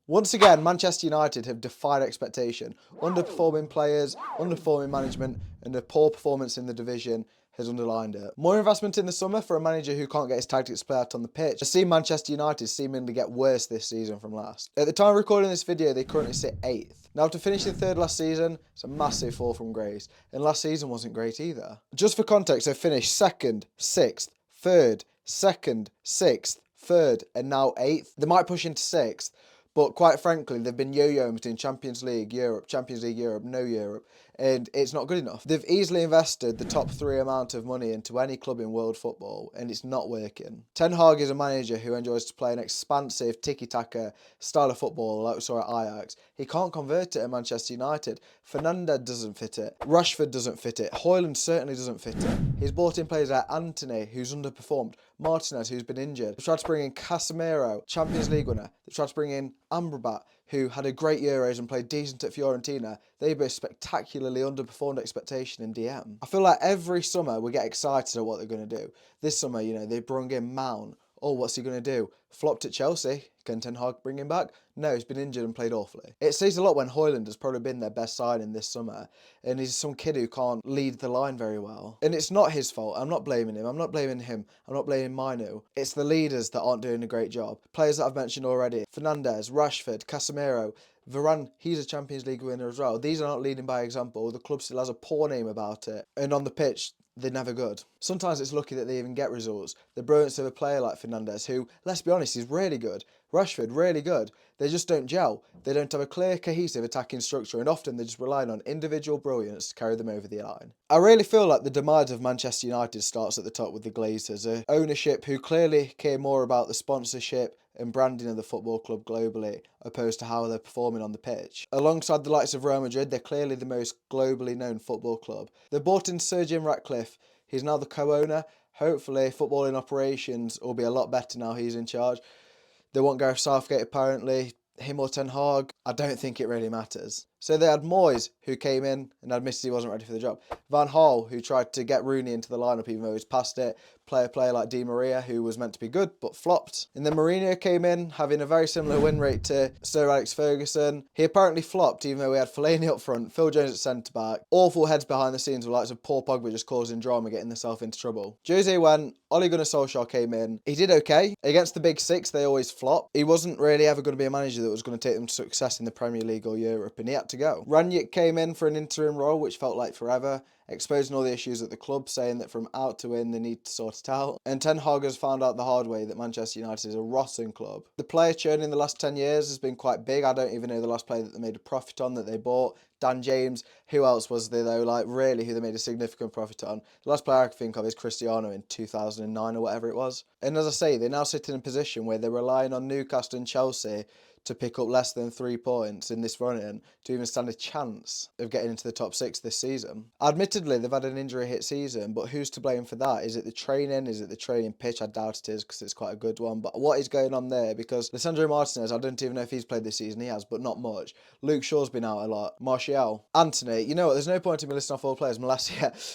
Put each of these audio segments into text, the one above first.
Once again, Manchester United have defied expectation. Underperforming players, underperforming management, and a poor performance in the division has underlined it. More investment in the summer for a manager who can't get his tactics played out on the pitch has seen Manchester United seemingly get worse this season from last. At the time of recording this video, they currently sit 8th. Now, after finishing 3rd last season, it's a massive fall from grace, and last season wasn't great either. Just for context, they finished 2nd, 6th, 3rd, 2nd, 6th, 3rd, and now 8th. They might push into 6th, but quite frankly, they've been yo-yoing between Champions League, Europe, no Europe, and it's not good enough. They've easily invested the top 3 amount of money into any club in world football, and it's not working. Ten Hag is a manager who enjoys to play an expansive tiki-taka style of football like we saw at Ajax. He can't convert it at Manchester United. Fernandes doesn't fit it. Rashford doesn't fit it. Højlund certainly doesn't fit it. He's brought in players like Antony, who's underperformed, Martinez, who's been injured. They've tried to bring in Casemiro, Champions League winner. They've tried to bring in Amrabat, who had a great Euros and played decent at Fiorentina. They both spectacularly underperformed expectation in DM. I feel like every summer we get excited at what they're going to do. This summer, they brought in Mount. Oh, what's he going to do? Flopped at Chelsea. Can Ten Hag bring him back? No, he's been injured and played awfully. It says a lot when Højlund has probably been their best signing this summer, and he's some kid who can't lead the line very well. And it's not his fault. I'm not blaming him. I'm not blaming Minu. It's the leaders that aren't doing a great job. Players that I've mentioned already. Fernandes, Rashford, Casemiro, Varane, he's a Champions League winner as well. These are not leading by example. The club still has a poor name about it. And on the pitch, they're never good. Sometimes it's lucky that they even get results. The brilliance of a player like Fernandes, who, let's be honest, is really good. Rashford, really good. They just don't gel. They don't have a clear, cohesive attacking structure, and often they're just relying on individual brilliance to carry them over the line. I really feel like the demise of Manchester United starts at the top with the Glazers, a ownership who clearly care more about the sponsorship and branding of the football club globally, opposed to how they're performing on the pitch. Alongside the likes of Real Madrid, they're clearly the most globally known football club. They bought in Sir Jim Ratcliffe. He's now the co-owner. Hopefully, footballing operations will be a lot better now he's in charge. They want Gareth Southgate apparently. Him or Ten Hag, I don't think it really matters. So they had Moyes, who came in and admitted he wasn't ready for the job. Van Gaal, who tried to get Rooney into the lineup even though he's past it. A player like Di Maria, who was meant to be good but flopped. And then Mourinho came in, having a very similar win rate to Sir Alex Ferguson. He apparently flopped, even though we had Fellaini up front, Phil Jones at centre-back. Awful heads behind the scenes with likes of Paul Pogba just causing drama, getting themselves into trouble. Jose went, Ole Gunnar Solskjaer came in. He did okay. Against the big six, they always flop. He wasn't really ever going to be a manager that was going to take them to success in the Premier League or Europe, and he had to go. Rangnick came in for an interim role, which felt like forever, exposing all the issues at the club, saying that from out to in, they need to sort it out. And Ten Hag has found out the hard way that Manchester United is a rotten club. The player churn in the last 10 years has been quite big. I don't even know the last player that they made a profit on that they bought. Dan James. Who else was there though? Really, who they made a significant profit on? The last player I can think of is Cristiano in 2009 or whatever it was. And as I say, they now sit in a position where they're relying on Newcastle and Chelsea to pick up less than 3 points in this run-in to even stand a chance of getting into the top 6 this season. Admittedly, they've had an injury-hit season, but who's to blame for that? Is it the training? Is it the training pitch? I doubt it is, because it's quite a good one. But what is going on there? Because Lisandro Martinez, I don't even know if he's played this season. He has, but not much. Luke Shaw's been out a lot. Martial. Antony. You know what? There's no point in me listing off all the players.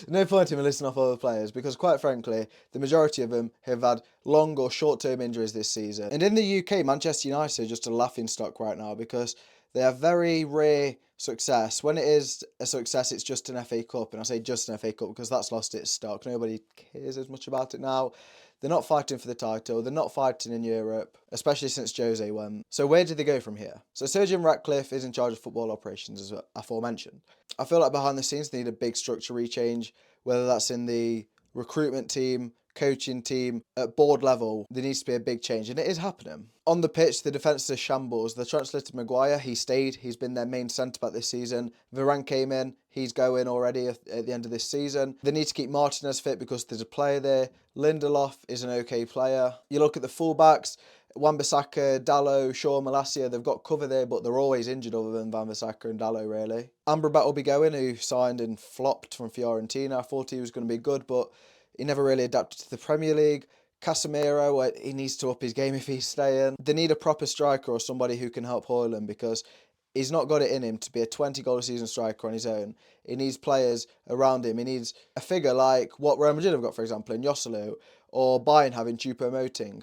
No point in me listing off all the players, because quite frankly, the majority of them have had long or short-term injuries this season. And in the UK, Manchester United are just a laughing stock right now because they have very rare success. When it is a success, it's just an FA Cup. And I say just an FA Cup because that's lost its stock. Nobody cares as much about it now. They're not fighting for the title. They're not fighting in Europe, especially since Jose went. So where did they go from here? So Sir Jim Ratcliffe is in charge of football operations, as aforementioned. I feel like behind the scenes they need a big structure rechange, whether that's in the recruitment team, coaching team, at board level, there needs to be a big change, and it is happening. On the pitch, the defence is a shambles. They translated Maguire, he stayed, he's been their main centre-back this season. Varane came in, he's going already at the end of this season. They need to keep Martinez fit because there's a player there. Lindelof is an okay player. You look at the full-backs, Wan-Bissaka, Dalot, Shaw, Malacia, they've got cover there, but they're always injured other than Wan-Bissaka and Dalot, really. Amrabat will be going, who signed and flopped from Fiorentina. I thought he was going to be good, but he never really adapted to the Premier League. Casemiro, he needs to up his game if he's staying. They need a proper striker or somebody who can help Højlund because he's not got it in him to be a 20-goal a season striker on his own. He needs players around him. He needs a figure like what Real Madrid have got, for example, in Joselu, or Bayern having Choupo-Moting.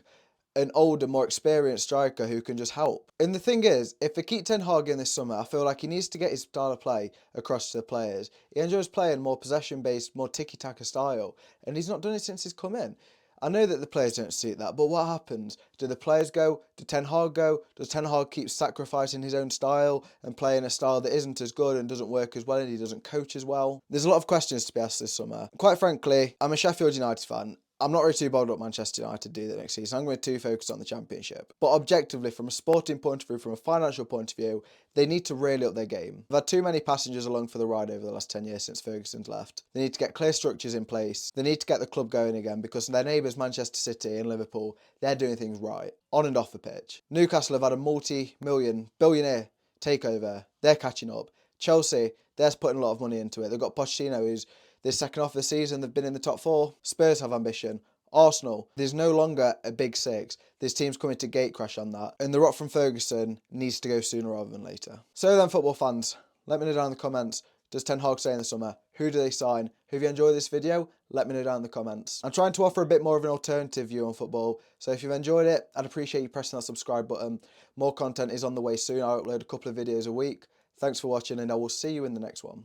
an older, more experienced striker who can just help. And the thing is, if they keep Ten Hag in this summer, I feel like he needs to get his style of play across to the players. He enjoys playing more possession-based, more tiki-taka style, and he's not done it since he's come in. I know that the players don't see that, but what happens? Do the players go? Do Ten Hag go? Does Ten Hag keep sacrificing his own style and playing a style that isn't as good and doesn't work as well and he doesn't coach as well? There's a lot of questions to be asked this summer. Quite frankly, I'm a Sheffield United fan. I'm not really too bothered what Manchester United do the next season. I'm going to too focus on the Championship. But objectively, from a sporting point of view, from a financial point of view, they need to really up their game. They've had too many passengers along for the ride over the last 10 years since Ferguson's left. They need to get clear structures in place. They need to get the club going again because their neighbours Manchester City and Liverpool, they're doing things right, on and off the pitch. Newcastle have had a multi-million, billionaire takeover. They're catching up. Chelsea, they're putting a lot of money into it. They've got Pochettino, who's this second half of the season, they've been in the top 4. Spurs have ambition. Arsenal, there's no longer a big 6. There's teams coming to gate crash on that. And the rot from Ferguson needs to go sooner rather than later. So then, football fans, let me know down in the comments. Does Ten Hag stay in the summer? Who do they sign? If you enjoyed this video, let me know down in the comments. I'm trying to offer a bit more of an alternative view on football. So if you've enjoyed it, I'd appreciate you pressing that subscribe button. More content is on the way soon. I'll upload a couple of videos a week. Thanks for watching and I will see you in the next one.